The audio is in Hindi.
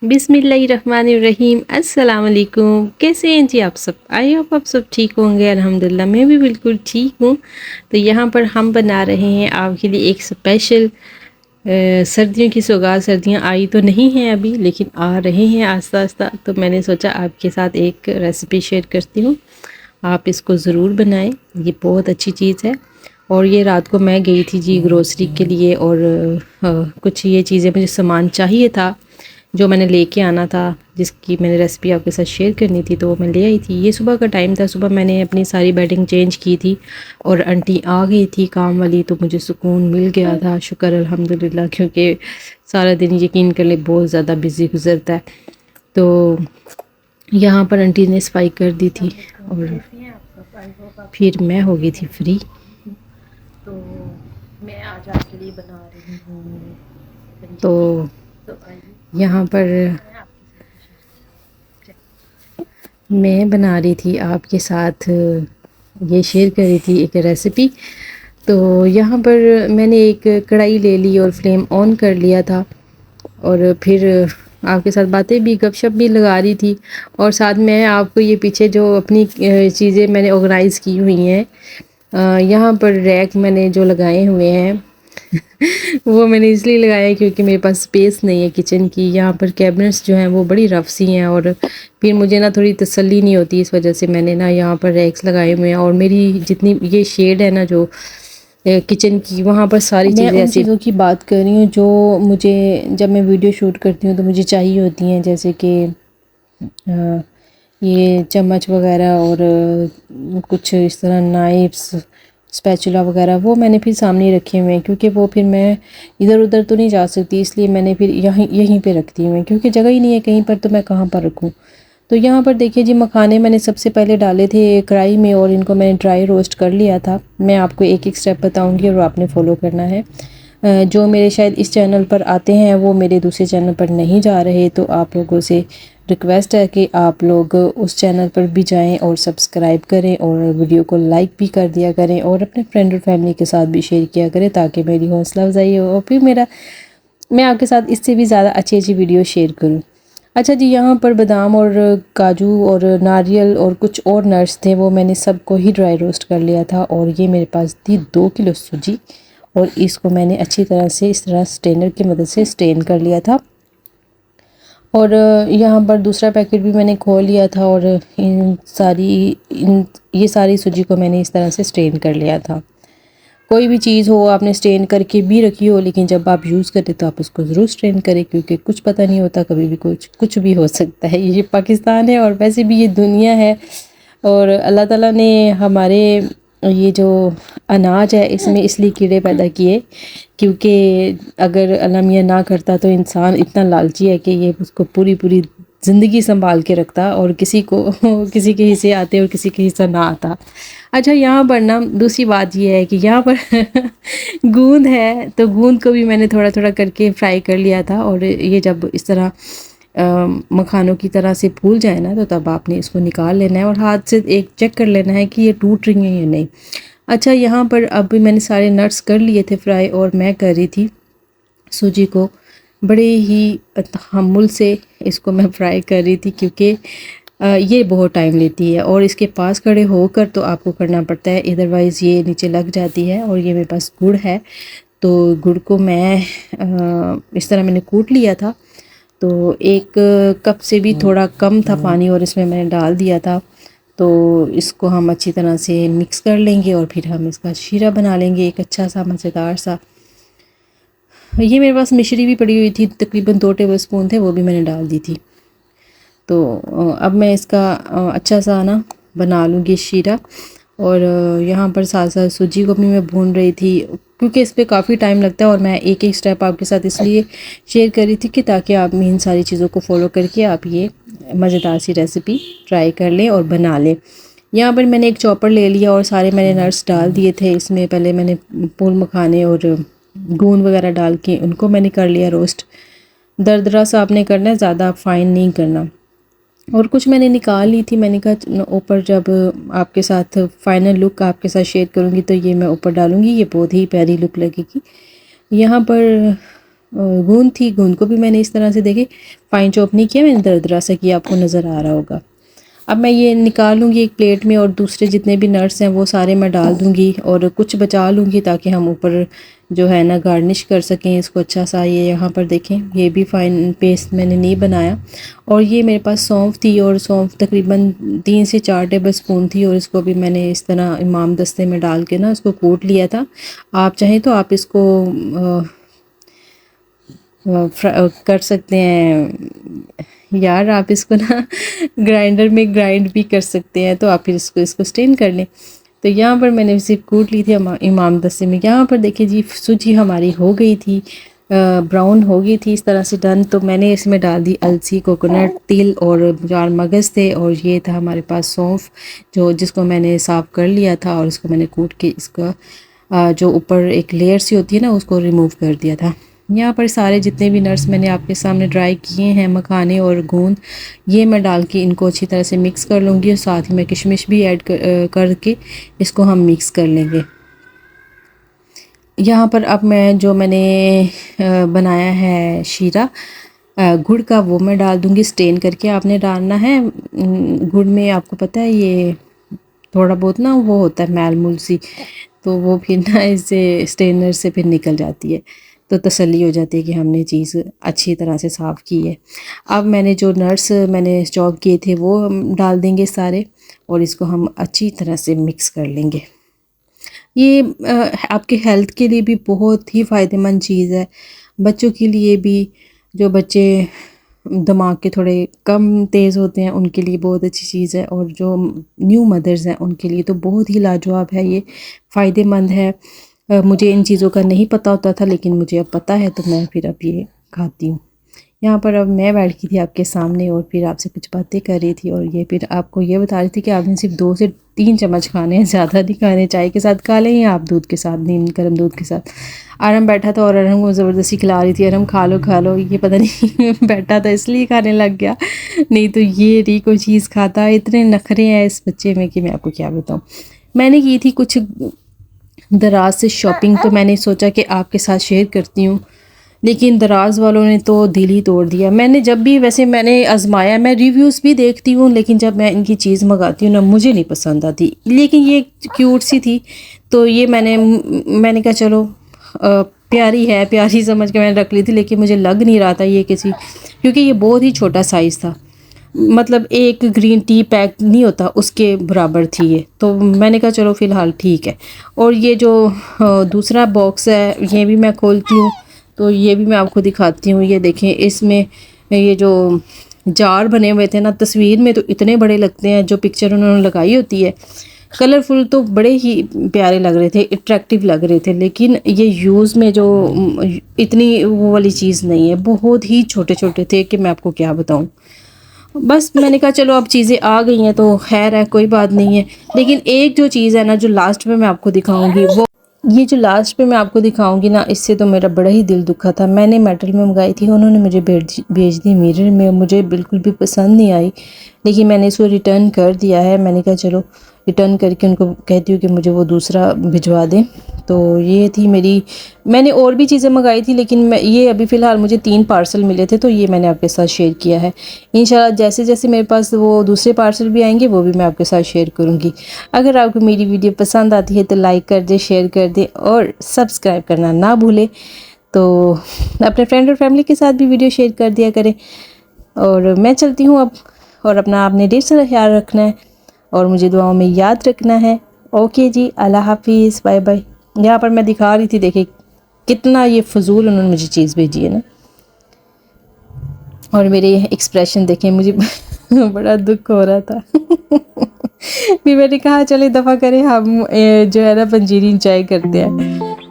बिस्मिल्लाहिर्रहमानिर्रहीम। अस्सलाम वालेकुम। कैसे हैं जी आप सब? आई होप आप सब ठीक होंगे। अल्हम्दुलिल्लाह मैं भी बिल्कुल ठीक हूँ। तो यहाँ पर हम बना रहे हैं आपके लिए एक स्पेशल सर्दियों की सौगात। सर्दियाँ आई तो नहीं हैं अभी, लेकिन आ रहे हैं आस्ता आस्ता। तो मैंने सोचा आपके साथ एक रेसिपी शेयर करती हूँ, आप इसको ज़रूर बनाएं। ये बहुत अच्छी चीज़ है। और ये रात को मैं गई थी जी ग्रोसरी के लिए, और कुछ ये चीज़ें मुझे सामान चाहिए था जो मैंने लेके आना था, जिसकी मैंने रेसिपी आपके साथ शेयर करनी थी, तो वो मैं ले आई थी। ये सुबह का टाइम था, सुबह मैंने अपनी सारी बेडिंग चेंज की थी और आंटी आ गई थी काम वाली, तो मुझे सुकून मिल गया था। शुक्र अल्हम्दुलिल्लाह, क्योंकि सारा दिन यकीन कर ले बहुत ज़्यादा बिज़ी गुजरता है। तो यहाँ पर आंटी ने सफाई कर दी थी और फिर मैं हो गई थी फ्री। तो मैं आज आपके लिए बना रही हूँ, तो यहाँ पर मैं बना रही थी आपके साथ, ये शेयर कर रही थी एक रेसिपी। तो यहाँ पर मैंने एक कढ़ाई ले ली और फ्लेम ऑन कर लिया था, और फिर आपके साथ बातें भी गपशप भी लगा रही थी। और साथ में आपको ये पीछे जो अपनी चीज़ें मैंने ऑर्गेनाइज़ की हुई हैं, यहाँ पर रैक मैंने जो लगाए हुए हैं वो मैंने इसलिए लगाया है क्योंकि मेरे पास स्पेस नहीं है किचन की। यहाँ पर कैबिनेट्स जो हैं वो बड़ी रफ सी हैं, और फिर मुझे ना थोड़ी तसल्ली नहीं होती, इस वजह से मैंने ना यहाँ पर रैक्स लगाए हुए हैं। और मेरी जितनी ये शेड है ना जो किचन की, वहाँ पर सारी चीज़ें ऐसी चीज़ों की बात कर रही हूँ जो मुझे जब मैं वीडियो शूट करती हूँ तो मुझे चाहिए होती हैं, जैसे कि ये चम्मच वगैरह और कुछ इस तरह नाइफ्स, स्पैचुला वगैरह, वो मैंने फिर सामने रखे हुए हैं, क्योंकि वो फिर मैं इधर उधर तो नहीं जा सकती, इसलिए मैंने फिर यहीं पे रखती हुई हैं, क्योंकि जगह ही नहीं है कहीं पर, तो मैं कहाँ पर रखूँ। तो यहाँ पर देखिए जी, मखाने मैंने सबसे पहले डाले थे कढ़ाई में और इनको मैंने ड्राई रोस्ट कर लिया था। मैं आपको एक एक स्टेप बताऊँगी और आपने फॉलो करना है। जो मेरे शायद इस चैनल पर आते हैं वो मेरे दूसरे चैनल पर नहीं जा रहे, तो आप लोगों से रिक्वेस्ट है कि आप लोग उस चैनल पर भी जाएं और सब्सक्राइब करें, और वीडियो को लाइक भी कर दिया करें, और अपने फ्रेंड और फैमिली के साथ भी शेयर किया करें, ताकि मेरी हौसला अफजाई हो और फिर मैं आपके साथ इससे भी ज़्यादा अच्छी अच्छी वीडियो शेयर करूँ। अच्छा जी, यहाँ पर बादाम और काजू और नारियल और कुछ और नट्स थे, वो मैंने सबको ही ड्राई रोस्ट कर लिया था। और ये मेरे पास थी 2 किलो सूजी, और इसको मैंने अच्छी तरह से इस तरह स्ट्रेनर की मदद से स्ट्रेन कर लिया था। और यहाँ पर दूसरा पैकेट भी मैंने खोल लिया था, और ये सारी सूजी को मैंने इस तरह से स्ट्रेन कर लिया था। कोई भी चीज़ हो आपने स्ट्रेन करके भी रखी हो, लेकिन जब आप यूज़ करें तो आप उसको ज़रूर स्ट्रेन करें, क्योंकि कुछ पता नहीं होता, कभी भी कुछ भी हो सकता है। ये पाकिस्तान है और वैसे भी ये दुनिया है, और अल्लाह ताला ने हमारे ये जो अनाज है इसमें इसलिए कीड़े पैदा किए, क्योंकि अगर अल्लाह मियाँ ना करता तो इंसान इतना लालची है कि ये उसको पूरी पूरी ज़िंदगी संभाल के रखता, और किसी को किसी के हिस्से आते और किसी के हिस्सा ना आता। अच्छा, यहाँ पर ना दूसरी बात ये है कि यहाँ पर गूंद है, तो गूंद को भी मैंने थोड़ा थोड़ा करके फ्राई कर लिया था। और ये जब इस तरह मखानों की तरह से फूल जाए ना, तो तब आपने इसको निकाल लेना है और हाथ से एक चेक कर लेना है कि ये टूट रही हैं या नहीं। अच्छा, यहाँ पर अब मैंने सारे नट्स कर लिए थे फ्राई, और मैं कर रही थी सूजी को बड़े ही तहम्मुल से इसको मैं फ्राई कर रही थी, क्योंकि ये बहुत टाइम लेती है और इसके पास खड़े होकर तो आपको करना पड़ता है, अदरवाइज़ ये नीचे लग जाती है। और ये मेरे पास गुड़ है, तो गुड़ को मैं इस तरह मैंने कूट लिया था। तो एक कप से भी थोड़ा कम था पानी, और इसमें मैंने डाल दिया था। तो इसको हम अच्छी तरह से मिक्स कर लेंगे, और फिर हम इसका शीरा बना लेंगे एक अच्छा सा मज़ेदार सा। ये मेरे पास मिश्री भी पड़ी हुई थी, तकरीबन 2 टेबलस्पून थे, वो भी मैंने डाल दी थी। तो अब मैं इसका अच्छा सा ना बना लूँगी शीरा। और यहाँ पर साथ साथ सूजी को भी मैं भून रही थी, क्योंकि इस पर काफ़ी टाइम लगता है, और मैं एक एक स्टेप आपके साथ इसलिए शेयर कर रही थी कि ताकि आप इन सारी चीज़ों को फॉलो करके आप ये मज़ेदार सी रेसिपी ट्राई कर लें और बना लें। यहाँ पर मैंने एक चॉपर ले लिया और सारे मैंने नट्स डाल दिए थे इसमें। पहले मैंने फूल मखाने और गूंद वगैरह डाल के उनको मैंने कर लिया रोस्ट। दरदरा सा आपने करना है, ज़्यादा फाइन नहीं करना। और कुछ मैंने निकाल ली थी, मैंने कहा ऊपर जब आपके साथ फाइनल लुक आपके साथ शेयर करूँगी तो ये मैं ऊपर डालूँगी, ये बहुत ही प्यारी लुक लगेगी। यहाँ पर गूंद थी, गूंद को भी मैंने इस तरह से देखे फाइन चॉप नहीं किया, मैंने दरदरा सा किया, आपको नज़र आ रहा होगा। अब मैं ये निकाल लूँगी एक प्लेट में और दूसरे जितने भी नट्स हैं वो सारे मैं डाल दूँगी और कुछ बचा लूँगी ताकि हम ऊपर जो है ना गार्निश कर सकें इसको अच्छा सा। ये यहाँ पर देखें, ये भी फाइन पेस्ट मैंने नहीं बनाया। और ये मेरे पास सौंफ थी और सौंफ तकरीबन 3 से 4 टेबल स्पून थी और इसको भी मैंने इस तरह इमाम दस्ते में डाल के ना इसको कूट लिया था। आप चाहें तो आप इसको कर सकते हैं यार, आप इसको ना ग्राइंडर में ग्राइंड भी कर सकते हैं, तो आप फिर इसको स्टेन कर लें। तो यहाँ पर मैंने सिर्फ कूट ली थी इमाम दस्ते में। यहाँ पर देखिए जी सूजी हमारी हो गई थी, ब्राउन हो गई थी इस तरह से डन। तो मैंने इसमें डाल दी अलसी, कोकोनट, तिल और 4 मगज़ थे और ये था हमारे पास सौंफ जिसको मैंने साफ़ कर लिया था और इसको मैंने कूट के इसका जो ऊपर एक लेयर सी होती है ना उसको रिमूव कर दिया था। यहाँ पर सारे जितने भी नट्स मैंने आपके सामने ड्राई किए हैं, मखाने और गोंद, ये मैं डाल के इनको अच्छी तरह से मिक्स कर लूँगी और साथ ही मैं किशमिश भी ऐड करके इसको हम मिक्स कर लेंगे। यहाँ पर अब मैंने बनाया है शीरा गुड़ का, वो मैं डाल दूँगी स्टेन करके। आपने डालना है गुड़ में, आपको पता है ये थोड़ा बहुत ना वो होता है मैल मूल सी, तो वो फिर ना इससे स्टेनर से फिर निकल जाती है, तो तसल्ली हो जाती है कि हमने चीज़ अच्छी तरह से साफ़ की है। अब मैंने जो नट्स मैंने चॉप किए थे वो हम डाल देंगे सारे और इसको हम अच्छी तरह से मिक्स कर लेंगे। ये आपके हेल्थ के लिए भी बहुत ही फ़ायदेमंद चीज़ है, बच्चों के लिए भी, जो बच्चे दिमाग के थोड़े कम तेज़ होते हैं उनके लिए बहुत अच्छी चीज़ है और जो न्यू मदर्स हैं उनके लिए तो बहुत ही लाजवाब है, ये फ़ायदेमंद है। मुझे इन चीज़ों का नहीं पता होता था लेकिन मुझे अब पता है तो मैं फिर अब ये खाती हूँ। यहाँ पर अब मैं बैठी थी आपके सामने और फिर आपसे कुछ बातें कर रही थी और ये फिर आपको ये बता रही थी कि आपने सिर्फ 2 से 3 चम्मच खाने हैं, ज़्यादा नहीं खाने। चाय के साथ खा लें या आप दूध के साथ, नीम गर्म दूध के साथ। आरम बैठा था और अरम को ज़बरदस्ती खिला रही थी, अरम खा लो, ये पता नहीं बैठा था इसलिए खाने लग गया, नहीं तो ये नहीं कोई चीज़ खाता। इतने नखरे हैं इस बच्चे में कि मैं आपको क्या बताऊँ। मैंने की थी कुछ दराज से शॉपिंग, तो मैंने सोचा कि आपके साथ शेयर करती हूँ, लेकिन दराज वालों ने तो दिल ही तोड़ दिया। मैंने जब भी वैसे मैंने आजमाया, मैं रिव्यूज़ भी देखती हूँ लेकिन जब मैं इनकी चीज़ मंगाती हूँ ना मुझे नहीं पसंद आती, लेकिन ये क्यूट सी थी तो ये मैंने कहा चलो प्यारी है, प्यारी समझ के मैंने रख ली थी, लेकिन मुझे लग नहीं रहा था ये किसी, क्योंकि ये बहुत ही छोटा साइज़ था, मतलब एक ग्रीन टी पैक नहीं होता उसके बराबर थी ये, तो मैंने कहा चलो फ़िलहाल ठीक है। और ये जो दूसरा बॉक्स है ये भी मैं खोलती हूँ तो ये भी मैं आपको दिखाती हूँ। ये देखें, इसमें ये जो जार बने हुए थे ना, तस्वीर में तो इतने बड़े लगते हैं, जो पिक्चर उन्होंने लगाई होती है कलरफुल तो बड़े ही प्यारे लग रहे थे, अट्रैक्टिव लग रहे थे, लेकिन ये यूज़ में जो इतनी वो वाली चीज़ नहीं है, बहुत ही छोटे छोटे थे कि मैं आपको क्या बताऊँ। बस मैंने कहा चलो अब चीज़ें आ गई हैं तो खैर है, कोई बात नहीं है। लेकिन एक जो चीज़ है ना जो लास्ट में मैं आपको दिखाऊंगी, वो ये जो लास्ट पे मैं आपको दिखाऊंगी ना, इससे तो मेरा बड़ा ही दिल दुखा था। मैंने मेटल में मंगाई थी, उन्होंने मुझे भेज दी मिरर में, मुझे बिल्कुल भी पसंद नहीं आई, लेकिन मैंने इसको रिटर्न कर दिया है। मैंने कहा चलो रिटर्न करके उनको कहती हूँ कि मुझे वो दूसरा भिजवा दें। तो ये थी मैंने और भी चीज़ें मंगाई थी, लेकिन ये अभी फ़िलहाल मुझे 3 पार्सल मिले थे तो ये मैंने आपके साथ शेयर किया है। इंशाल्लाह जैसे जैसे मेरे पास वो दूसरे पार्सल भी आएंगे वो भी मैं आपके साथ शेयर करूँगी। अगर आपको मेरी वीडियो पसंद आती है तो लाइक कर दें, शेयर कर दें और सब्सक्राइब करना ना भूलें। तो अपने फ्रेंड और फैमिली के साथ भी वीडियो शेयर कर दिया करें। और मैं चलती हूँ अब, और अपना आपने ढेर सारा ख्याल रखना है और मुझे दुआओं में याद रखना है। ओके जी, अल्लाह हाफिज़, बाय बाय। यहाँ पर मैं दिखा रही थी, देखिए कितना ये फजूल उन्होंने मुझे चीज़ भेजी है ना, और मेरे एक्सप्रेशन देखें, मुझे बड़ा दुख हो रहा था। फिर मैंने कहा चले दफ़ा करें हम जो है ना पंजीरी चाय करते हैं।